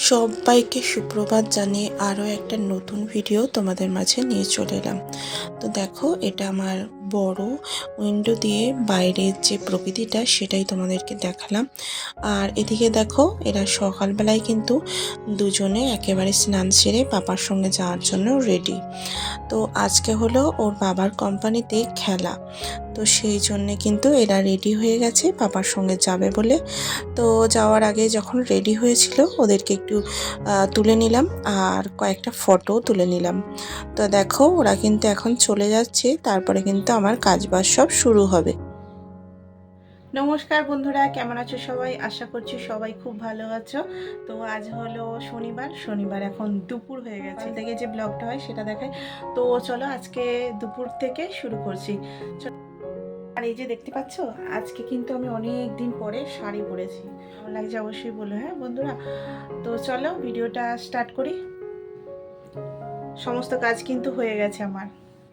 সবাইকে সুপ্রভাত জানিয়ে আরও একটা নতুন ভিডিও তোমাদের মাঝে নিয়ে চলে এলাম। তো দেখো, এটা আমার বড় উইন্ডো দিয়ে বাইরের যে প্রকৃতিটা সেটাই তোমাদেরকে দেখালাম। আর এদিকে দেখো, এরা সকালবেলায় কিন্তু দুজনে একেবারে স্নান সেরে পাপার সঙ্গে যাওয়ার জন্য রেডি। তো আজকে হলো ওর বাবার কোম্পানিতে খেলা, তো সেই জন্যে কিন্তু এরা রেডি হয়ে গেছে পাপার সঙ্গে যাবে বলে। তো যাওয়ার আগে যখন রেডি হয়েছিল ওদেরকে একটু তুলে নিলাম আর কয়েকটা ফটো তুলে নিলাম। তো দেখো, ওরা কিন্তু এখন চলে যাচ্ছে, তারপরে কিন্তু আমার কাজবাজ সব শুরু হবে। নমস্কার বন্ধুরা, কেমন আছো সবাই? আশা করছি সবাই খুব ভালো আছো। তো আজ হলো শনিবার এখন দুপুর হয়ে গেছে, থেকে যে ব্লগটা হয় সেটা দেখায়। তো চলো আজকে দুপুর থেকে শুরু করছি। আর এই যে দেখতে পাচ্ছ, আজকে কিন্তু আমি অনেক দিন পরে শাড়ি পরেছি। কেমন লাগছে অবশ্যই বলো হ্যাঁ বন্ধুরা। তো চলো ভিডিওটা স্টার্ট করি। সমস্ত কাজ কিন্তু হয়ে গেছে আমার,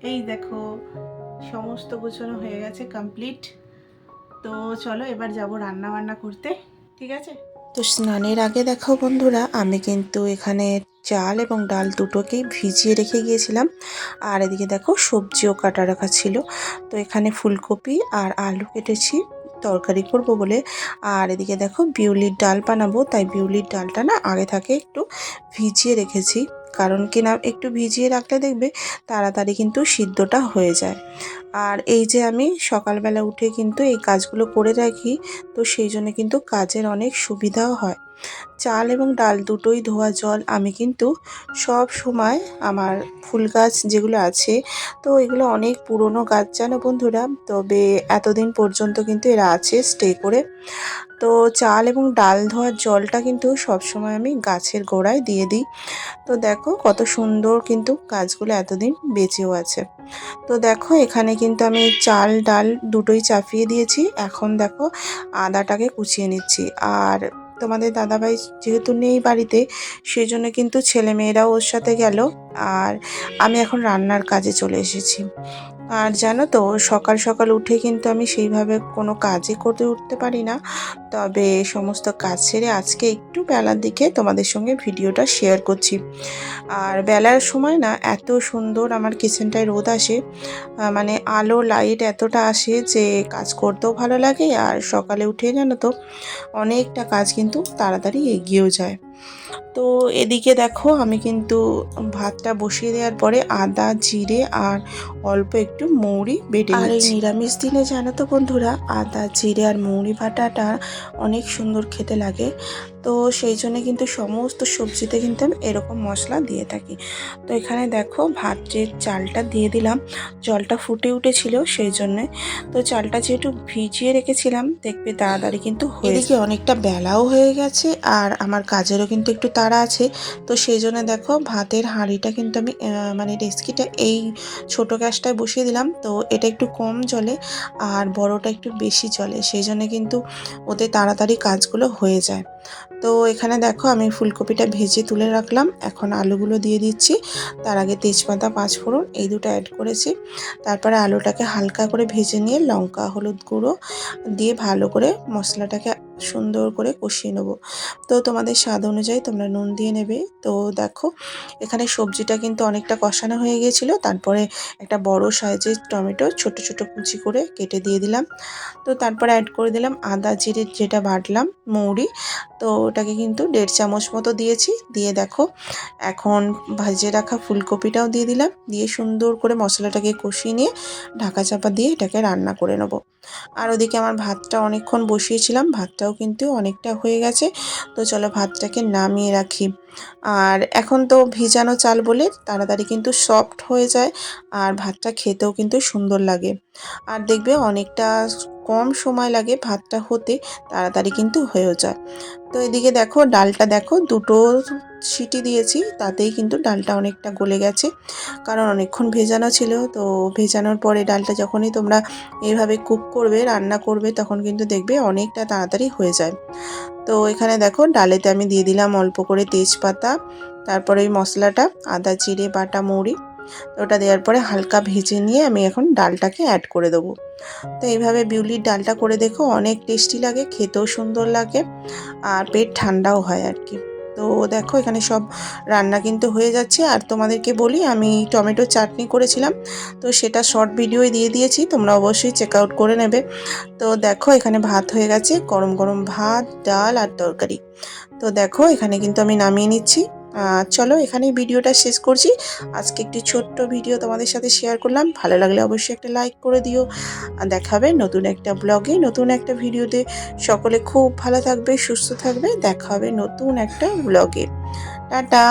এই দেখো সমস্ত গোছানো হয়ে গেছে, কমপ্লিট। তো চলো এবার যাব রান্না বান্না করতে, ঠিক আছে? তো স্নানের আগে দেখো বন্ধুরা, আমি কিন্তু এখানে চাল এবং ডাল দুটোকেই ভিজিয়ে রেখে গিয়েছিলাম। আর এদিকে দেখো সবজিও কাটা রাখা ছিল। তো এখানে ফুলকপি আর আলু কেটেছি তরকারি করব বলে। আর এদিকে দেখো বিউলির ডাল বানাবো, তাই বিউলির ডালটা না আগে থেকে একটু ভিজিয়ে রেখেছি। কারণ কিনা একটু ভিজিয়ে রাখলে দেখবে তাড়াতাড়ি কিন্তু সিদ্ধটা হয়ে যায়। আর এই যে আমি সকালবেলা উঠে কিন্তু এই কাজগুলো করে রাখি, তো সেই জন্য কিন্তু কাজের অনেক সুবিধাও হয়। চাল এবং ডাল দুটোই ধোয়া জল আমি কিন্তু সব সময় আমার ফুল গাছ যেগুলো আছে, তো এগুলো অনেক পুরনো গাছ জানো বন্ধুরা, তবে এতদিন পর্যন্ত কিন্তু এরা আছে স্টে করে। তো চাল এবং ডাল ধোয়ার জলটা কিন্তু সব সময় আমি গাছের গোড়ায় দিয়ে দিই। তো দেখো কত সুন্দর কিন্তু গাছগুলো এতদিন বেঁচেও আছে। তো দেখো এখানে কিন্তু আমি চাল ডাল দুটোই চাপিয়ে দিয়েছি। এখন দেখো আদাটাকে কুচিয়ে নিচ্ছি। আর তোমাদের দাদাভাই যেহেতু নেই বাড়িতে, সেই জন্য কিন্তু ছেলেমেয়েরাও ওর সাথে গেল। আর আমি এখন রান্নার কাজে চলে এসেছি। আর জানো তো, সকাল সকাল উঠে কিন্তু আমি সেইভাবে কোনো কাজই করে উঠতে পারি না। তবে সমস্ত কাজ সেরে আজকে একটু বেলার দিকে তোমাদের সঙ্গে ভিডিওটা শেয়ার করছি। আর বেলার সময় না এত সুন্দর আমার কিচেনটায় রোদ আসে, মানে আলো লাইট এতটা আসে যে কাজ করতেও ভালো লাগে। আর সকালে উঠে জানো তো অনেকটা কাজ কিন্তু তাড়াতাড়ি এগিয়েও যায়। তো এদিকে দেখো আমি কিন্তু ভাতটা বসিয়ে দেওয়ার পরে আদা জিরে আর অল্প একটু মৌরি বেটে নিচ্ছি। আর এই নিরামিষ দিনে জানো তো বন্ধুরা, আদা জিরে আর মৌরি বাটাটা অনেক সুন্দর খেতে লাগে। তো সেই জন্য কিন্তু সমস্ত সবজিতে কিন্তু আমি এরকম মশলা দিয়ে থাকি। তো এখানে দেখো ভাতের চালটা দিয়ে দিলাম, জলটা ফুটে উঠেছিল সেই জন্যে। তো চালটা যেহেতু ভিজিয়ে রেখেছিলাম দেখবে তাড়াতাড়ি কিন্তু এদিকে অনেকটা বেলাও হয়ে গেছে আর আমার কাজেরও কিন্তু একটু তাড়া আছে। তো সেই জন্য দেখো ভাতের হাঁড়িটা কিন্তু আমি মানে ডেস্কিটা এই ছোট গ্যাসটায় বসিয়ে দিলাম। তো এটা একটু কম জ্বলে আর বড়টা একটু বেশি জ্বলে, সেই জন্য কিন্তু ওতে তাড়াতাড়ি কাজগুলো হয়ে যায়। তো এখানে দেখো আমি ফুলকপিটা ভেজে তুলে রাখলাম, এখন আলুগুলো দিয়ে দিচ্ছি। তার আগে তেজপাতা পাঁচফোড়ন এই দুটো অ্যাড করেছি। তারপরে আলুটাকে হালকা করে ভেজে নিয়ে লঙ্কা হলুদ গুঁড়ো দিয়ে ভালো করে মশলাটাকে সুন্দর করে কষিয়ে নেব। তো তোমাদের স্বাদ অনুযায়ী তোমরা নুন দিয়ে নেবে। তো দেখো এখানে সবজিটা কিন্তু অনেকটা কষানো হয়ে গিয়েছিল। তারপরে একটা বড় সাইজের টমেটো ছোট ছোট কুচি করে কেটে দিয়ে দিলাম। তো তারপরে অ্যাড করে দিলাম আদা জিরে যেটা বাটলাম, মৌরি। তো ওটাকে কিন্তু 1.5 চামচ মতো দিয়েছি। দিয়ে দেখো এখন ভাজে রাখা ফুলকপিটাও দিয়ে দিলাম, দিয়ে সুন্দর করে মশলাটাকে কষিয়ে নিয়ে ঢাকা চাপা দিয়ে এটাকে রান্না করে নেব। আর ওদিকে আমার ভাতটা অনেকক্ষণ বসিয়েছিলাম, ভাতটাও কিন্তু অনেকটা হয়ে গেছে। তো চলো ভাতটাকে নামিয়ে রাখি। আর এখন তো ভিজানো চাল বলে তাড়াতাড়ি কিন্তু সফট হয়ে যায় আর ভাতটা খেতেও কিন্তু সুন্দর লাগে। আর দেখবে অনেকটা কম সময় লাগে ভাতটা হতে, তাড়াতাড়ি কিন্তু হয়েও যায়। তো এদিকে দেখো ডালটা দেখো দুটো সিটি দিয়েছি, তাতেই কিন্তু ডালটা অনেকটা গলে গেছে, কারণ অনেকক্ষণ ভেজানো ছিল। তো ভেজানোর পরে ডালটা যখনই তোমরা এইভাবে কুক করবে রান্না করবে তখন কিন্তু দেখবে অনেকটা তাড়াতাড়ি হয়ে যায়। তো এখানে দেখো ডালেতে আমি দিয়ে দিলাম অল্প করে তেজপাতা, তারপরে ওই মশলাটা আদা জিরে বাটা মৌরি। তো ওটা দেওয়ার পরে হালকা ভেজে নিয়ে আমি এখন ডালটাকে অ্যাড করে দেবো। তো এইভাবে বিউলির ডালটা করে দেখো, অনেক টেস্টি লাগে, খেতেও সুন্দর লাগে আর পেট ঠান্ডাও হয় আর কি। তো দেখো এখানে সব রান্না কিন্তু হয়ে যাচ্ছে। আর তোমাদেরকে বলি আমি টমেটো চাটনি করেছিলাম, তো সেটা শর্ট ভিডিওই দিয়ে দিয়েছি, তোমরা অবশ্যই চেক আউট করে নেবে। তো দেখো এখানে ভাত হয়ে গেছে, গরম গরম ভাত, ডাল আর তরকারি। তো দেখো এখানে কিন্তু আমি নামিয়ে নিচ্ছি। চলো এখানেই ভিডিওটা শেষ করছি। আজকে একটি ছোট্ট ভিডিও তোমাদের সাথে শেয়ার করলাম, ভালো লাগলে অবশ্যই একটা লাইক করে দিও। আর দেখা হবে নতুন একটা ব্লগে, নতুন একটা ভিডিওতে। সকলে খুব ভালো থাকবে, সুস্থ থাকবে, দেখা হবে নতুন একটা ব্লগে। টাটা।